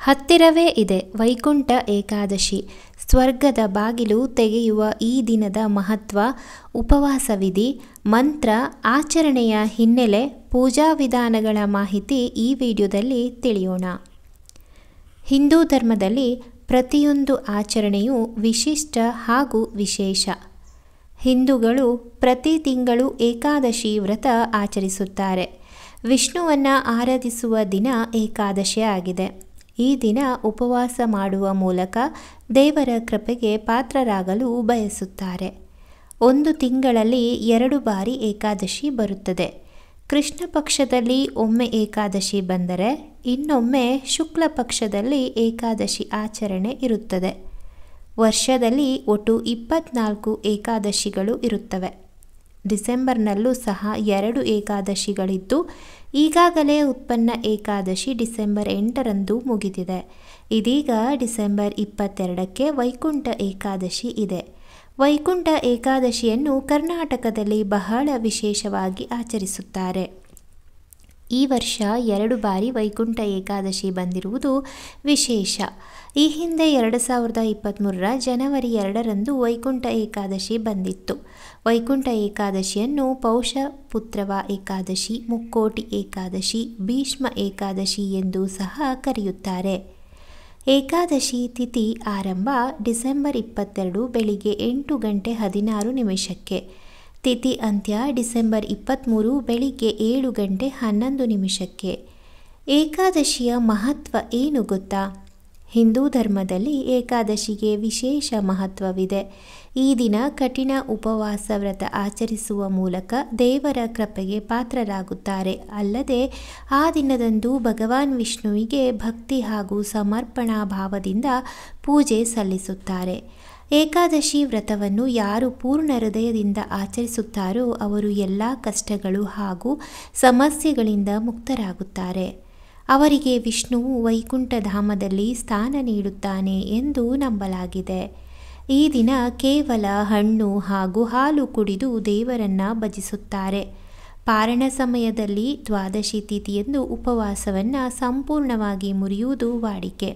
ಹತ್ತಿರವೇ ಇದೆ ವೈಕುಂಠ ಏಕಾದಶಿ. ಸ್ವರ್ಗದ ಬಾಗಿಲು ತೆಗೆಯುವ ಈ ದಿನದ ಮಹತ್ವ, ಉಪವಾಸ ವಿಧಿ, ಮಂತ್ರ, ಆಚರಣೆಯ ಹಿನ್ನೆಲೆ, ಪೂಜಾ ವಿಧಾನಗಳ ಮಾಹಿತಿ ಈ ವಿಡಿಯೋದಲ್ಲಿ ತಿಳಿಯೋಣ. ಹಿಂದೂ ಧರ್ಮದಲ್ಲಿ ಪ್ರತಿಯೊಂದು ಆಚರಣೆಯು ವಿಶಿಷ್ಟ ಹಾಗೂ ವಿಶೇಷ. ಹಿಂದೂಗಳು ಪ್ರತಿ ತಿಂಗಳು ಏಕಾದಶಿ ವ್ರತ ಆಚರಿಸುತ್ತಾರೆ. ವಿಷ್ಣುವನ್ನು ಆರಾಧಿಸುವ ದಿನ ಏಕಾದಶಿ ಆಗಿದೆ. ಈ ದಿನ ಉಪವಾಸ ಮಾಡುವ ಮೂಲಕ ದೇವರ ಕೃಪೆಗೆ ಪಾತ್ರರಾಗಲು ಬಯಸುತ್ತಾರೆ. ಒಂದು ತಿಂಗಳಲ್ಲಿ 2 ಬಾರಿ ಏಕಾದಶಿ ಬರುತ್ತದೆ. ಕೃಷ್ಣ ಪಕ್ಷದಲ್ಲಿ ಒಮ್ಮೆ ಏಕಾದಶಿ ಬಂದರೆ ಇನ್ನೊಮ್ಮೆ ಶುಕ್ಲ ಪಕ್ಷದಲ್ಲಿ ಏಕಾದಶಿ ಆಚರಣೆ ಇರುತ್ತದೆ. ವರ್ಷದಲ್ಲಿ ಒಟ್ಟು 24 ಏಕಾದಶಿಗಳು ಇರುತ್ತವೆ. ಡಿಸೆಂಬರ್ನಲ್ಲೂ ಸಹ 2 ಏಕಾದಶಿಗಳಿದ್ದು ಈಗಾಗಲೇ ಉತ್ಪನ್ನ ಏಕಾದಶಿ ಡಿಸೆಂಬರ್ 8ರಂದು ಮುಗಿದಿದೆ. ಇದೀಗ ಡಿಸೆಂಬರ್ 22ಕ್ಕೆ ವೈಕುಂಠ ಏಕಾದಶಿ ಇದೆ. ವೈಕುಂಠ ಏಕಾದಶಿಯನ್ನು ಕರ್ನಾಟಕದಲ್ಲಿ ಬಹಳ ವಿಶೇಷವಾಗಿ ಆಚರಿಸುತ್ತಾರೆ. ಈ ವರ್ಷ 2 ಬಾರಿ ವೈಕುಂಠ ಏಕಾದಶಿ ಬಂದಿರುವುದು ವಿಶೇಷ. ಈ ಹಿಂದೆ 2023ರ ಜನವರಿ 2ರಂದು ವೈಕುಂಠ ಏಕಾದಶಿ ಬಂದಿತ್ತು. ವೈಕುಂಠ ಏಕಾದಶಿಯನ್ನು ಪೌಷ ಪುತ್ರವ ಏಕಾದಶಿ, ಮುಕ್ಕೋಟಿ ಏಕಾದಶಿ, ಭೀಷ್ಮ ಏಕಾದಶಿ ಎಂದು ಸಹ ಕರೆಯುತ್ತಾರೆ. ಏಕಾದಶಿ ತಿಥಿ ಆರಂಭ ಡಿಸೆಂಬರ್ 22 ಬೆಳಿಗ್ಗೆ 8:16 ತಿಥಿ ಅಂತ್ಯ ಡಿಸೆಂಬರ್ 23 ಬೆಳಿಗ್ಗೆ 7:11. ಏಕಾದಶಿಯ ಮಹತ್ವ ಏನು ಗೊತ್ತಾ? ಹಿಂದೂ ಧರ್ಮದಲ್ಲಿ ಏಕಾದಶಿಗೆ ವಿಶೇಷ ಮಹತ್ವವಿದೆ. ಈ ದಿನ ಕಠಿಣ ಉಪವಾಸ ವ್ರತ ಆಚರಿಸುವ ಮೂಲಕ ದೇವರ ಕೃಪೆಗೆ ಪಾತ್ರರಾಗುತ್ತಾರೆ. ಅಲ್ಲದೆ ಆ ದಿನದಂದು ಭಗವಾನ್ ವಿಷ್ಣುವಿಗೆ ಭಕ್ತಿ ಹಾಗೂ ಸಮರ್ಪಣಾ ಭಾವದಿಂದ ಪೂಜೆ ಸಲ್ಲಿಸುತ್ತಾರೆ. ಏಕಾದಶಿ ವ್ರತವನ್ನು ಯಾರು ಪೂರ್ಣ ಹೃದಯದಿಂದ ಆಚರಿಸುತ್ತಾರೋ ಅವರು ಎಲ್ಲ ಕಷ್ಟಗಳು ಹಾಗೂ ಸಮಸ್ಯೆಗಳಿಂದ ಮುಕ್ತರಾಗುತ್ತಾರೆ. ಅವರಿಗೆ ವಿಷ್ಣುವು ವೈಕುಂಠಧಾಮದಲ್ಲಿ ಸ್ಥಾನ ನೀಡುತ್ತಾನೆ ಎಂದು ನಂಬಲಾಗಿದೆ. ಈ ದಿನ ಕೇವಲ ಹಣ್ಣು ಹಾಗೂ ಹಾಲು ಕುಡಿದು ದೇವರನ್ನು ಭಜಿಸುತ್ತಾರೆ. ಪಾರಣ ಸಮಯದಲ್ಲಿ ದ್ವಾದಶಿ ತಿಥಿಯಂದು ಉಪವಾಸವನ್ನು ಸಂಪೂರ್ಣವಾಗಿ ಮುರಿಯುವುದು ವಾಡಿಕೆ.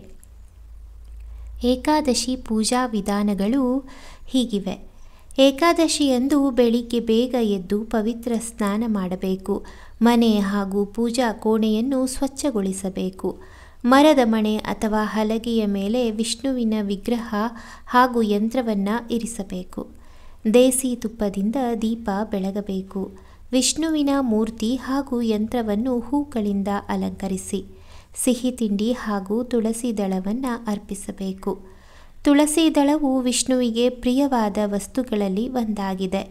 ಏಕಾದಶಿ ಪೂಜಾ ವಿಧಾನಗಳು ಹೀಗಿವೆ. ಏಕಾದಶಿಯಂದು ಬೆಳಿಗ್ಗೆ ಬೇಗ ಎದ್ದು ಪವಿತ್ರ ಸ್ನಾನ ಮಾಡಬೇಕು. ಮನೆ ಹಾಗೂ ಪೂಜಾ ಕೋಣೆಯನ್ನು ಸ್ವಚ್ಛಗೊಳಿಸಬೇಕು. ಮರದ ಮಣೆ ಅಥವಾ ಹಲಗೆಯ ಮೇಲೆ ವಿಷ್ಣುವಿನ ವಿಗ್ರಹ ಹಾಗೂ ಯಂತ್ರವನ್ನು ಇರಿಸಬೇಕು. ದೇಸಿ ತುಪ್ಪದಿಂದ ದೀಪ ಬೆಳಗಬೇಕು. ವಿಷ್ಣುವಿನ ಮೂರ್ತಿ ಹಾಗೂ ಯಂತ್ರವನ್ನು ಹೂಗಳಿಂದ ಅಲಂಕರಿಸಿ ಸಿಹಿ ತಿಂಡಿ ಹಾಗೂ ತುಳಸಿ ದಳವನ್ನು ಅರ್ಪಿಸಬೇಕು. ತುಳಸಿ ದಳವು ವಿಷ್ಣುವಿಗೆ ಪ್ರಿಯವಾದ ವಸ್ತುಗಳಲ್ಲಿ ಒಂದಾಗಿದೆ.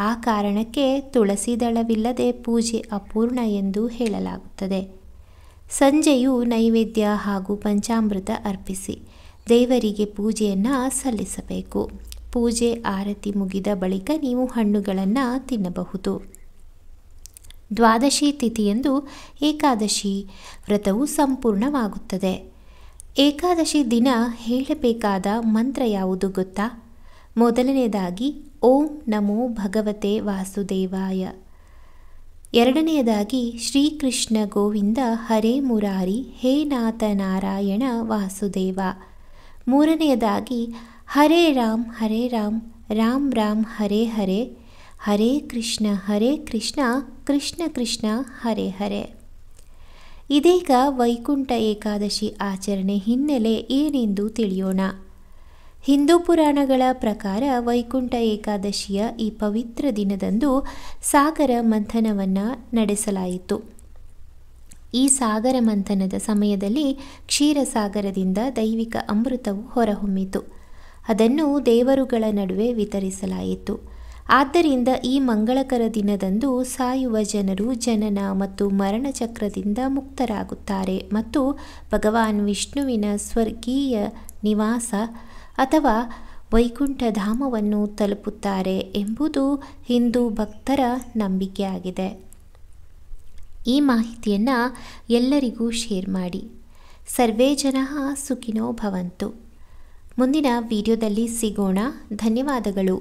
ಆ ಕಾರಣಕ್ಕೆ ತುಳಸಿ ದಳವಿಲ್ಲದೆ ಪೂಜೆ ಅಪೂರ್ಣ ಎಂದು ಹೇಳಲಾಗುತ್ತದೆ. ಸಂಜೆಯು ನೈವೇದ್ಯ ಹಾಗೂ ಪಂಚಾಮೃತ ಅರ್ಪಿಸಿ ದೇವರಿಗೆ ಪೂಜೆಯನ್ನು ಸಲ್ಲಿಸಬೇಕು. ಪೂಜೆ ಆರತಿ ಮುಗಿದ ಬಳಿಕ ನೀವು ಹಣ್ಣುಗಳನ್ನು ತಿನ್ನಬಹುದು. ದ್ವಾದಶಿ ತಿಥಿಯಂದು ಏಕಾದಶಿ ವ್ರತವು ಸಂಪೂರ್ಣವಾಗುತ್ತದೆ. ಏಕಾದಶಿ ದಿನ ಹೇಳಬೇಕಾದ ಮಂತ್ರ ಯಾವುದು ಗೊತ್ತಾ? ಮೊದಲನೆಯದಾಗಿ ಓಂ ನಮೋ ಭಗವತೆ ವಾಸುದೇವಾಯ. ಎರಡನೆಯದಾಗಿ ಶ್ರೀಕೃಷ್ಣ ಗೋವಿಂದ ಹರೇ ಮುರಾರಿ ಹೇ ನಾಥ ನಾರಾಯಣ ವಾಸುದೇವ. ಮೂರನೆಯದಾಗಿ ಹರೇ ರಾಮ್ ರಾಮ್ ರಾಮ್ ಹರೇ ಹರೇ, ಹರೇ ಕೃಷ್ಣ ಕೃಷ್ಣ ಕೃಷ್ಣ ಹರೇ ಹರೇ. ಇದೀಗ ವೈಕುಂಠ ಏಕಾದಶಿ ಆಚರಣೆ ಹಿನ್ನೆಲೆ ಏನೆಂದು ತಿಳಿಯೋಣ. ಹಿಂದೂ ಪುರಾಣಗಳ ಪ್ರಕಾರ ವೈಕುಂಠ ಏಕಾದಶಿಯ ಈ ಪವಿತ್ರ ದಿನದಂದು ಸಾಗರ ಮಂಥನವನ್ನು ನಡೆಸಲಾಯಿತು. ಈ ಸಾಗರ ಮಂಥನದ ಸಮಯದಲ್ಲಿ ಕ್ಷೀರಸಾಗರದಿಂದ ದೈವಿಕ ಅಮೃತವು ಹೊರಹೊಮ್ಮಿತು. ಅದನ್ನು ದೇವರುಗಳ ನಡುವೆ ವಿತರಿಸಲಾಯಿತು. ಆದ್ದರಿಂದ ಈ ಮಂಗಳಕರ ದಿನದಂದು ಸಾಯುವ ಜನರು ಜನನ ಮತ್ತು ಮರಣ ಚಕ್ರದಿಂದ ಮುಕ್ತರಾಗುತ್ತಾರೆ ಮತ್ತು ಭಗವಾನ್ ವಿಷ್ಣುವಿನ ಸ್ವರ್ಗೀಯ ನಿವಾಸ ಅಥವಾ ವೈಕುಂಠಧಾಮವನ್ನು ತಲುಪುತ್ತಾರೆ ಎಂಬುದು ಹಿಂದೂ ಭಕ್ತರ ನಂಬಿಕೆಯಾಗಿದೆ. ಈ ಮಾಹಿತಿಯನ್ನು ಎಲ್ಲರಿಗೂ ಶೇರ್ ಮಾಡಿ. ಸರ್ವೇ ಜನಃ ಸುಖಿನೋ ಭವಂತು. ಮುಂದಿನ ವಿಡಿಯೋದಲ್ಲಿ ಸಿಗೋಣ. ಧನ್ಯವಾದಗಳು.